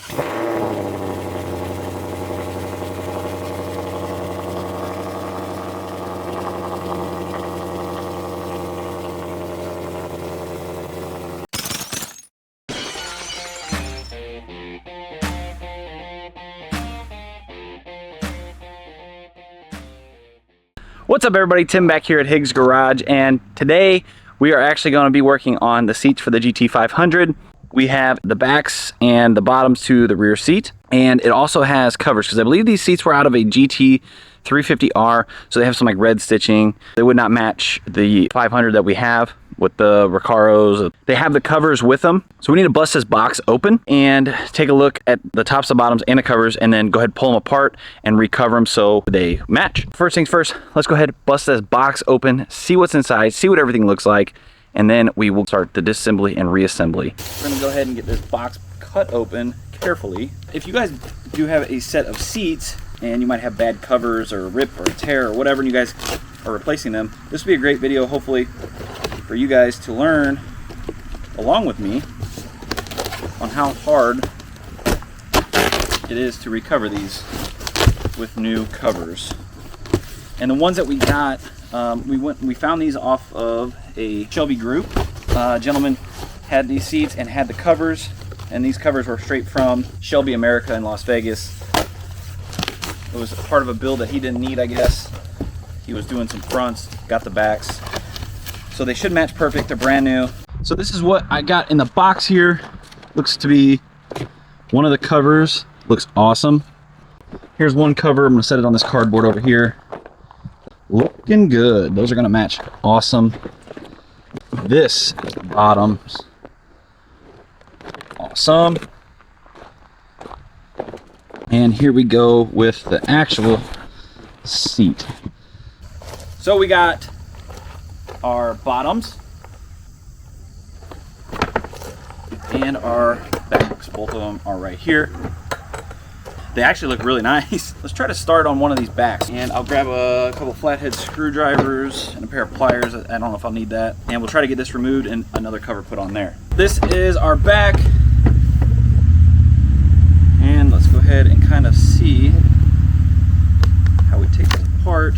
What's up everybody, Tim back here at Higgs Garage, and today we are actually going to be working on the seats for the GT500. We have the backs and the bottoms to the rear seat, and it also has covers because I believe these seats were out of a GT350R, so they have some like red stitching. They would not match the 500 that we have with the Recaros. They have the covers with them, so we need to bust this box open and take a look at the tops and bottoms and the covers, and then go ahead and pull them apart and recover them so they match. First things first, let's go ahead and bust this box open, see what's inside, see what everything looks like, and then we will start the disassembly and reassembly. We're gonna go ahead and get this box cut open carefully. If you guys do have a set of seats and you might have bad covers or rip or tear or whatever, and you guys are replacing them, this will be a great video hopefully for you guys to learn along with me on how hard it is to recover these with new covers. And the ones that we got, we found these off of a Shelby group. A gentleman had these seats and had the covers, and these covers were straight from Shelby America in Las Vegas. It was part of a build that he didn't need, I guess. He was doing some fronts, got the backs. So they should match perfect, they're brand new. So this is what I got in the box here. Looks to be one of the covers, looks awesome. Here's one cover, I'm gonna set it on this cardboard over here. Looking good, those are gonna match awesome. This is the bottoms. Awesome. And here we go with the actual seat. So we got our bottoms and our backs. Both of them are right here. They actually look really nice. Let's try to start on one of these backs, and I'll grab a couple flathead screwdrivers and a pair of pliers. I don't know if I'll need that, and we'll try to get this removed and another cover put on there. This is our back, and let's go ahead and kind of see how we take this apart.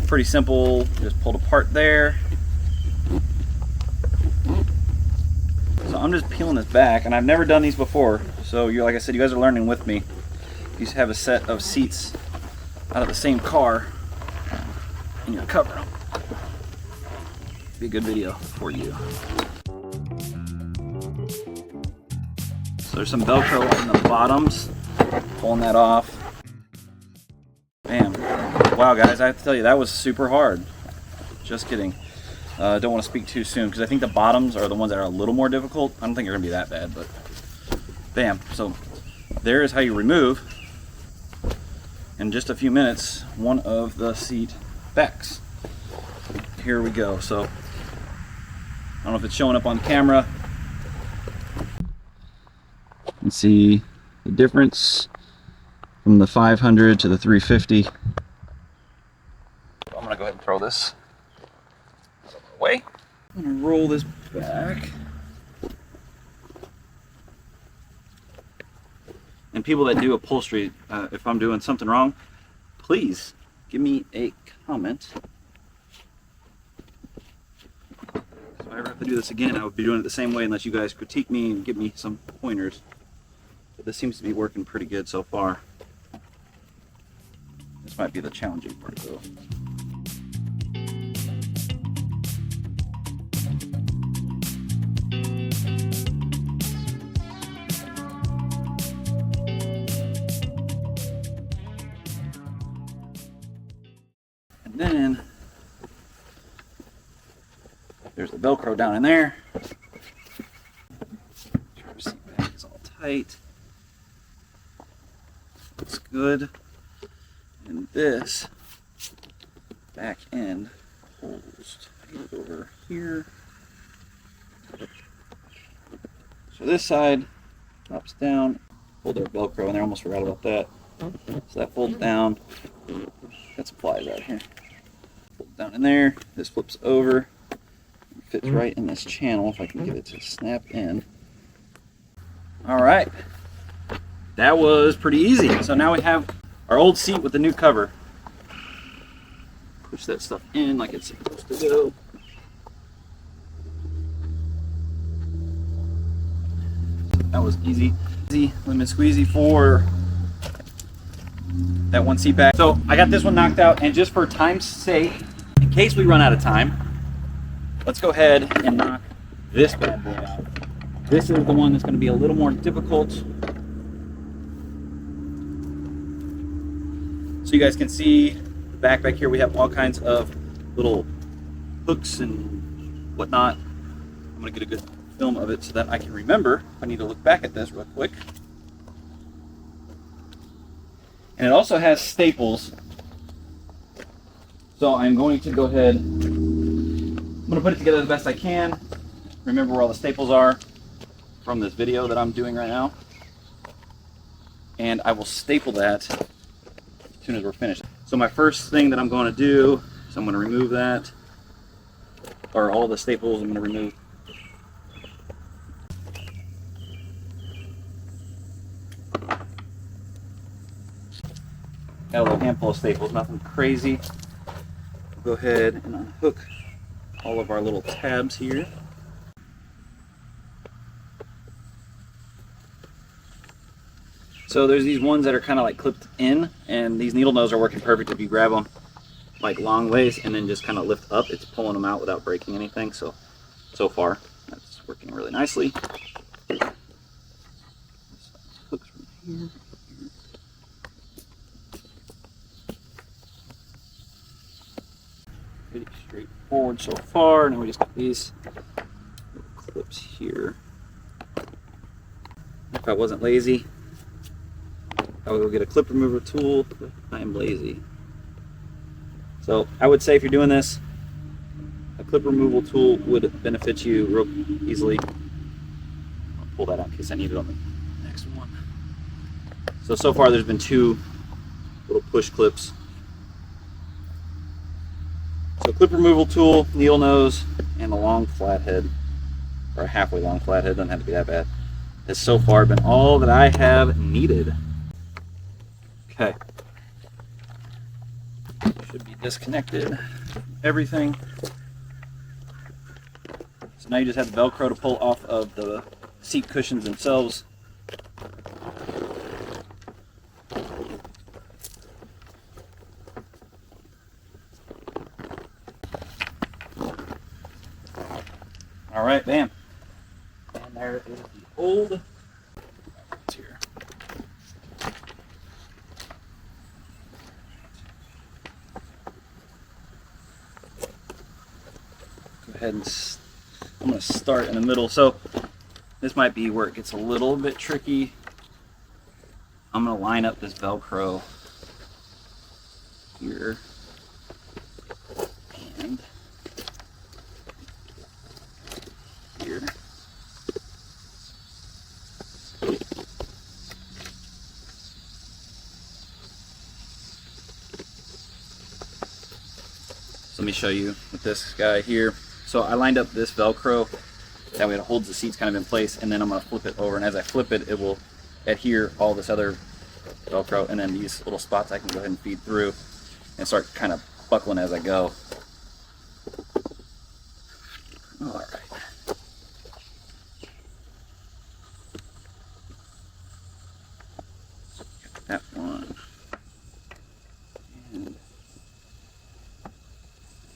Pretty simple, just pulled apart there. So I'm just peeling this back, and I've never done these before, so you're, like I said, you guys are learning with me. You just have a set of seats out of the same car and you cover them. Be a good video for you. So there's some Velcro on the bottoms, pulling that off. Bam. Wow guys, I have to tell you, that was super hard. Just kidding. Don't want to speak too soon because I think the bottoms are the ones that are a little more difficult. I don't think they're going to be that bad, but bam. So there is how you remove, in just a few minutes, one of the seat backs. Here we go. So I don't know if it's showing up on camera. You can see the difference from the 500 to the 350. I'm going to go ahead and throw this way. I'm gonna roll this back. And people that do upholstery, if I'm doing something wrong, please give me a comment. If I ever have to do this again, I would be doing it the same way unless you guys critique me and give me some pointers. But this seems to be working pretty good so far. This might be the challenging part though. Then there's the Velcro down in there. Seat back is all tight. Looks good. And this back end holds tight over here. So this side drops down. Hold their Velcro in there. Almost forgot about that. So that folds down. Got some pliers out here. Down in there, this flips over, fits right in this channel if I can get it to snap in. All right, that was pretty easy. So now we have our old seat with the new cover. Push that stuff in like it's supposed to go. That was easy. Easy, lemon squeezy for that one seat back. So I got this one knocked out, and just for time's sake, in case we run out of time, let's go ahead and knock this bad boy out. This is the one that's going to be a little more difficult. So you guys can see the back here, we have all kinds of little hooks and whatnot. I'm going to get a good film of it so that I can remember if I need to look back at this real quick. And it also has staples. So I'm going to go ahead, I'm going to put it together the best I can. Remember where all the staples are from this video that I'm doing right now. And I will staple that as soon as we're finished. So my first thing that I'm going to do is I'm going to remove that, or all the staples I'm going to remove. Got a little handful of staples, nothing crazy. We'll go ahead and unhook all of our little tabs here. So there's these ones that are kind of like clipped in, and these needle nose are working perfect if you grab them like long ways and then just kind of lift up. It's pulling them out without breaking anything. So far that's working really nicely. Hooks from here. Pretty straightforward so far. Now we just got these little clips here. If I wasn't lazy, I would go get a clip remover tool, but I am lazy. So I would say if you're doing this, a clip removal tool would benefit you real easily. I'll pull that out in case I need it on the next one. So far there's been 2 little push clips. So clip removal tool, needle nose, and a long flathead, or a halfway long flathead, doesn't have to be that bad, has so far been all that I have needed. Okay. Should be disconnected from everything. So now you just have the Velcro to pull off of the seat cushions themselves. All right, bam. And there is the old. It's here. Go ahead and I'm going to start in the middle. So this might be where it gets a little bit tricky. I'm going to line up this Velcro here. And here. So let me show you with this guy here. So I lined up this Velcro, that way it holds the seats kind of in place, and then I'm going to flip it over, and as I flip it, it will adhere all this other Velcro, and then these little spots I can go ahead and feed through and start kind of buckling as I go. All right. That one. And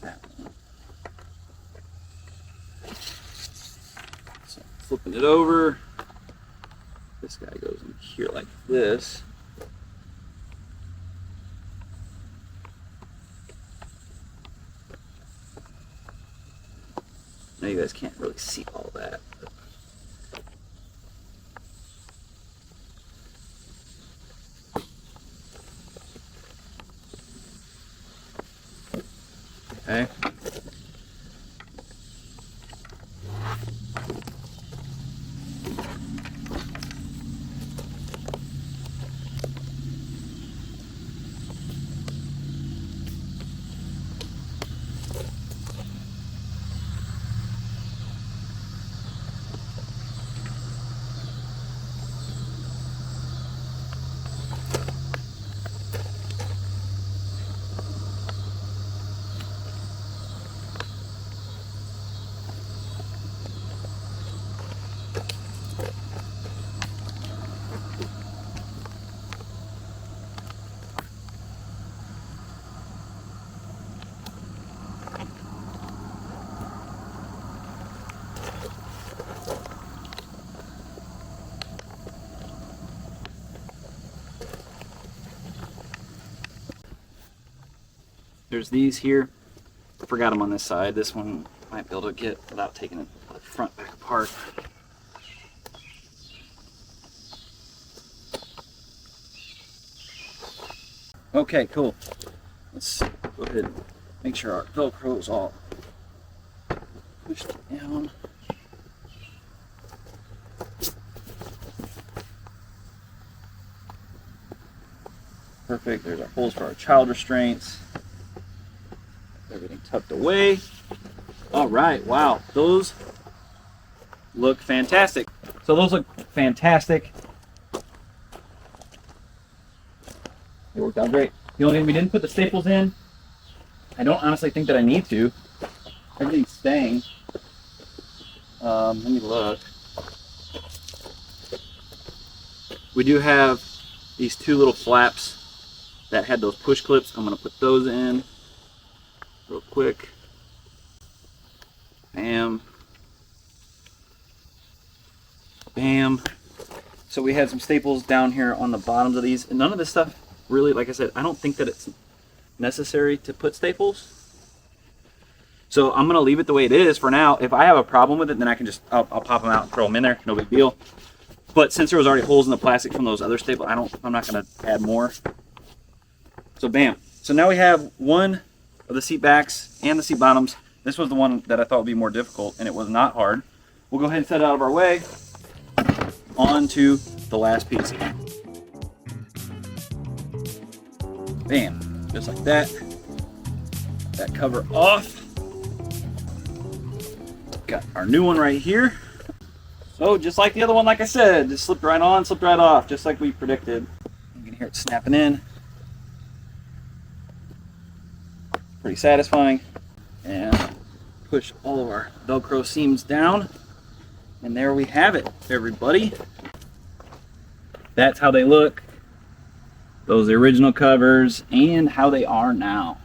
that one. So flipping it over. This guy goes in here like this. Now you guys can't really see all that. Okay. There's these here. I forgot them on this side. This one I might be able to get without taking it the front back apart. Okay, cool. Let's go ahead and make sure our Velcro is all pushed down. Perfect. There's our holes for our child restraints. Everything tucked away. All right. Wow. Those look fantastic. So those look fantastic. They worked out great. The only thing we didn't put the staples in, I don't honestly think that I need to. Everything's staying. Let me look. We do have these two little flaps that had those push clips. I'm going to put those in real quick. Bam. Bam. So we had some staples down here on the bottoms of these. And none of this stuff really, like I said, I don't think that it's necessary to put staples. So I'm going to leave it the way it is for now. If I have a problem with it, then I can just, I'll pop them out and throw them in there. No big deal. But since there was already holes in the plastic from those other staples, I'm not going to add more. So bam. So now we have one of the seat backs and the seat bottoms. This was the one that I thought would be more difficult, and it was not hard. We'll go ahead and set it out of our way. On to the last piece. Bam. Just like that. That cover off. Got our new one right here. So just like the other one, like I said, just slipped right on, slipped right off, just like we predicted. You can hear it snapping in. Pretty satisfying. And push all of our Velcro seams down. And there we have it, everybody. That's how they look. Those original covers and how they are now.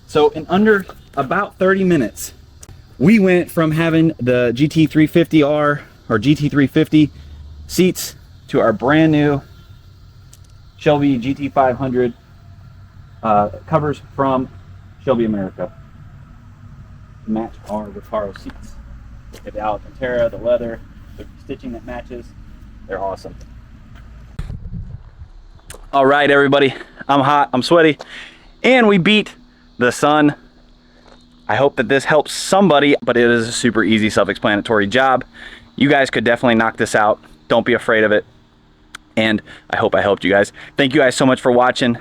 So in under about 30 minutes, we went from having the GT350R or GT350 seats to our brand new Shelby GT500 covers from Shelby America to match our Recaro seats. They have the Alcantara, the leather, the stitching that matches. They're awesome. All right, everybody, I'm hot, I'm sweaty, and we beat the sun. I hope that this helps somebody, but it is a super easy, self-explanatory job. You guys could definitely knock this out. Don't be afraid of it. And I hope I helped you guys. Thank you guys so much for watching.